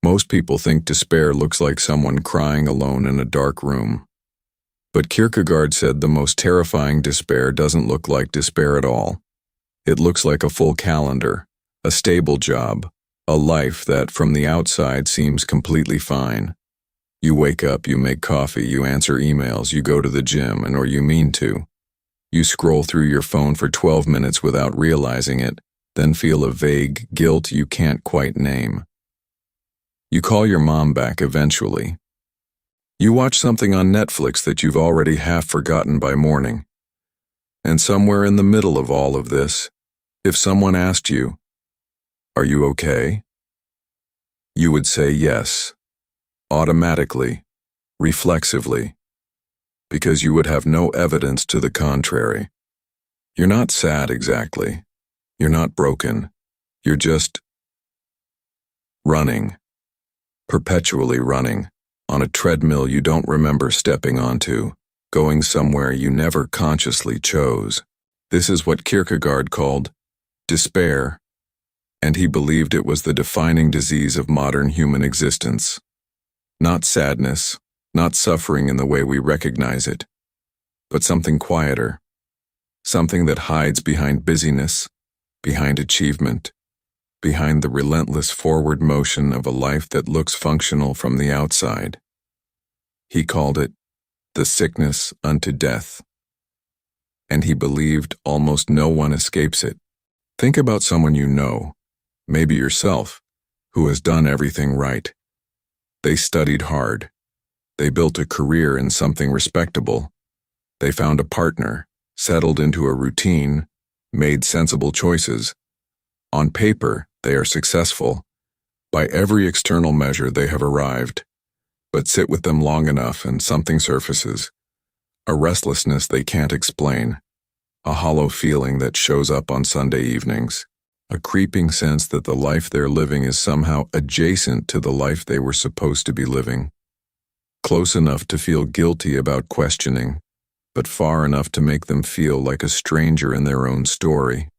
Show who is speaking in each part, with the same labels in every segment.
Speaker 1: Most people think despair looks like someone crying alone in a dark room. But Kierkegaard said the most terrifying despair doesn't look like despair at all. It looks like a full calendar, a stable job, a life that from the outside seems completely fine. You wake up, you make coffee, you answer emails, you go to the gym, or you mean to. You scroll through your phone for 12 minutes without realizing it, then feel a vague guilt you can't quite name. You call your mom back eventually. You watch something on Netflix that you've already half forgotten by morning. And somewhere in the middle of all of this, if someone asked you, "Are you okay?" you would say yes, automatically, reflexively, because you would have no evidence to the contrary. You're not sad exactly. You're not broken. You're just running, perpetually running, on a treadmill you don't remember stepping onto, going somewhere you never consciously chose. This is what Kierkegaard called despair, and he believed it was the defining disease of modern human existence. Not sadness, not suffering in the way we recognize it, but something quieter, something that hides behind busyness, behind achievement, behind the relentless forward motion of a life that looks functional from the outside. He called it the sickness unto death, and he believed almost no one escapes it. Think about someone you know, maybe yourself, who has done everything right. They studied hard. They built a career in something respectable. They found a partner, settled into a routine, made sensible choices. On paper, they are successful. By every external measure, they have arrived. But sit with them long enough and something surfaces. A restlessness they can't explain. A hollow feeling that shows up on Sunday evenings. A creeping sense that the life they're living is somehow adjacent to the life they were supposed to be living. Close enough to feel guilty about questioning, but far enough to make them feel like a stranger in their own story.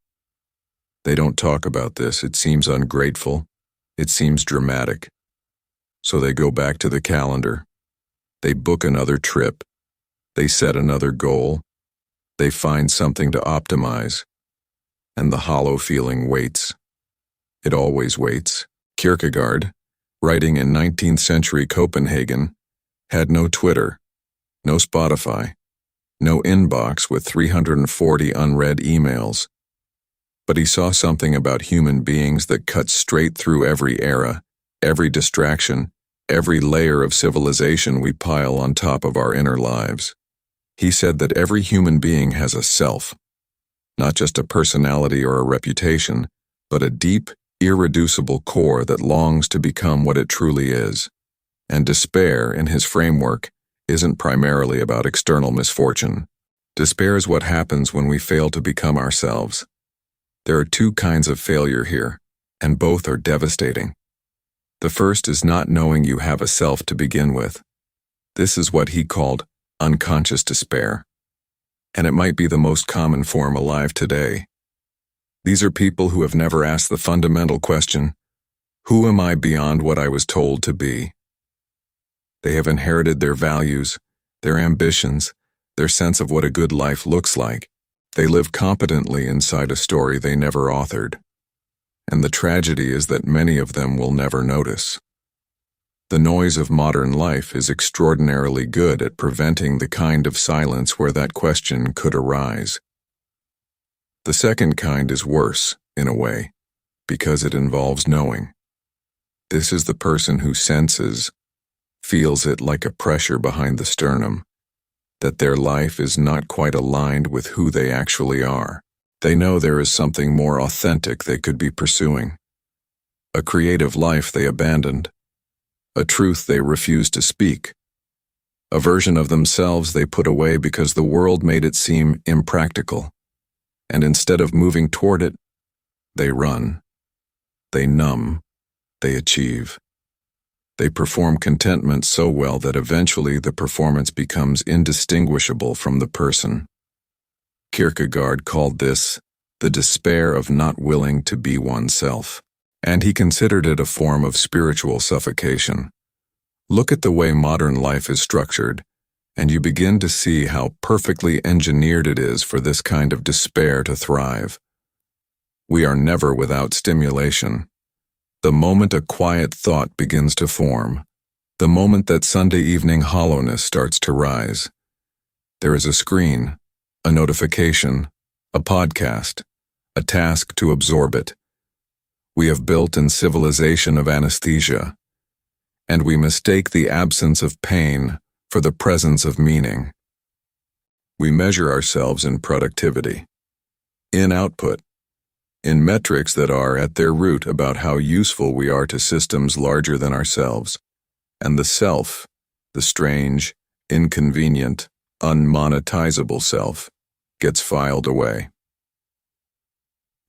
Speaker 1: They don't talk about this. It seems ungrateful. It seems dramatic. So they go back to the calendar. They book another trip. They set another goal. They find something to optimize. And the hollow feeling waits. It always waits. Kierkegaard, writing in 19th century Copenhagen, had no Twitter, no Spotify, no inbox with 340 unread emails. But he saw something about human beings that cut straight through every era, every distraction, every layer of civilization we pile on top of our inner lives. He said that every human being has a self, not just a personality or a reputation, but a deep, irreducible core that longs to become what it truly is. And despair, in his framework, isn't primarily about external misfortune. Despair is what happens when we fail to become ourselves. There are two kinds of failure here, and both are devastating. The first is not knowing you have a self to begin with. This is what he called unconscious despair, and it might be the most common form alive today. These are people who have never asked the fundamental question, who am I beyond what I was told to be? They have inherited their values, their ambitions, their sense of what a good life looks like. They live competently inside a story they never authored. And the tragedy is that many of them will never notice. The noise of modern life is extraordinarily good at preventing the kind of silence where that question could arise. The second kind is worse, in a way, because it involves knowing. This is the person who senses, feels it like a pressure behind the sternum, that their life is not quite aligned with who they actually are. They know there is something more authentic they could be pursuing. A creative life they abandoned. A truth they refused to speak. A version of themselves they put away because the world made it seem impractical. And instead of moving toward it, they run. They numb. They achieve. They perform contentment so well that eventually the performance becomes indistinguishable from the person. Kierkegaard called this the despair of not willing to be oneself. and he considered it a form of spiritual suffocation. Look at the way modern life is structured, and you begin to see how perfectly engineered it is for this kind of despair to thrive. We are never without stimulation. The moment a quiet thought begins to form, the moment that Sunday evening hollowness starts to rise, there is a screen, a notification, a podcast, a task to absorb it. We have built in civilization of anesthesia, and we mistake the absence of pain for the presence of meaning. We measure ourselves in productivity, in output, in metrics that are at their root about how useful we are to systems larger than ourselves, and the self, the strange, inconvenient, unmonetizable self, gets filed away.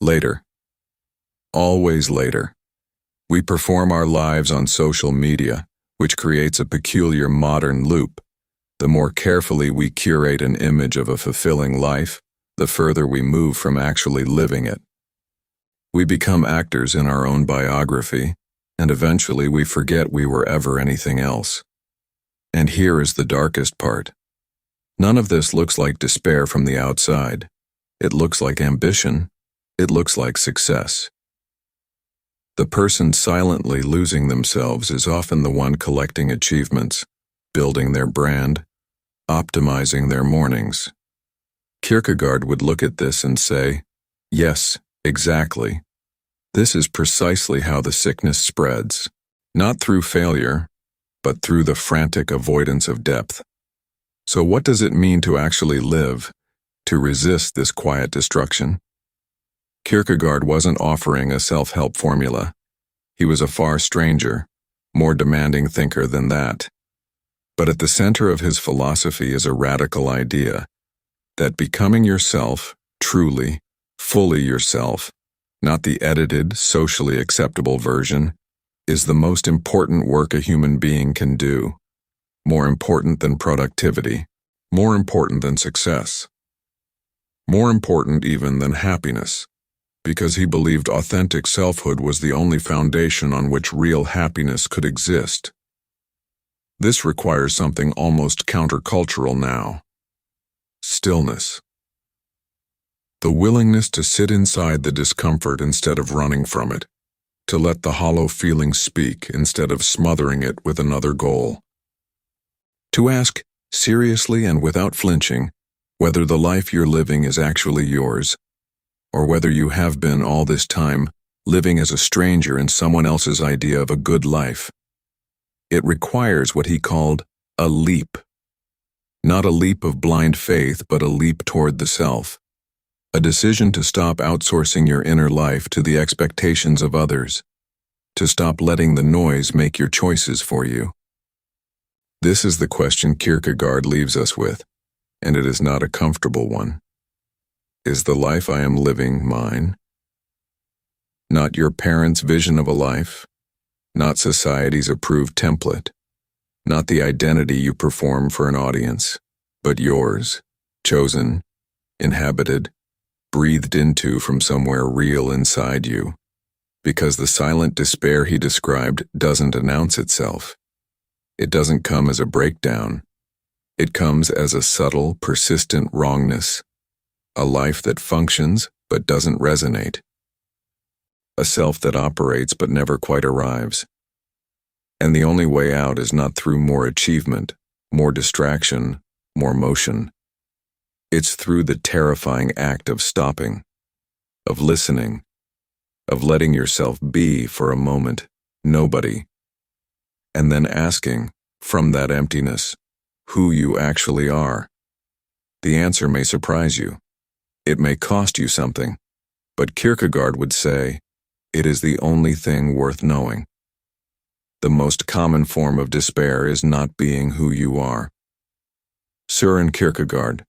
Speaker 1: Later. Always later. We perform our lives on social media, which creates a peculiar modern loop. The more carefully we curate an image of a fulfilling life, the further we move from actually living it. We become actors in our own biography, and eventually we forget we were ever anything else. And here is the darkest part. None of this looks like despair from the outside. It looks like ambition. It looks like success. The person silently losing themselves is often the one collecting achievements, building their brand, optimizing their mornings. Kierkegaard would look at this and say, yes, exactly. This is precisely how the sickness spreads, not through failure, but through the frantic avoidance of depth. So what does it mean to actually live, to resist this quiet destruction? Kierkegaard wasn't offering a self-help formula. He was a far stranger, more demanding thinker than that. But at the center of his philosophy is a radical idea that becoming yourself, truly, fully yourself, not the edited, socially acceptable version, is the most important work a human being can do. More important than productivity, more important than success, more important even than happiness, because he believed authentic selfhood was the only foundation on which real happiness could exist. This requires something almost countercultural now: stillness. The willingness to sit inside the discomfort instead of running from it, to let the hollow feeling speak instead of smothering it with another goal. To ask, seriously and without flinching, whether the life you're living is actually yours, or whether you have been all this time living as a stranger in someone else's idea of a good life. It requires what he called a leap. Not a leap of blind faith, but a leap toward the self. A decision to stop outsourcing your inner life to the expectations of others, to stop letting the noise make your choices for you. This is the question Kierkegaard leaves us with, and it is not a comfortable one. Is the life I am living mine? Not your parents' vision of a life, not society's approved template, not the identity you perform for an audience, but yours, chosen, inhabited, breathed into from somewhere real inside you, because the silent despair he described doesn't announce itself. It doesn't come as a breakdown. It comes as a subtle, persistent wrongness, a life that functions but doesn't resonate, a self that operates but never quite arrives. And the only way out is not through more achievement, more distraction, more motion. It's through the terrifying act of stopping, of listening, of letting yourself be for a moment, nobody, and then asking, from that emptiness, who you actually are. The answer may surprise you. It may cost you something, but Kierkegaard would say, it is the only thing worth knowing. The most common form of despair is not being who you are. Søren Kierkegaard.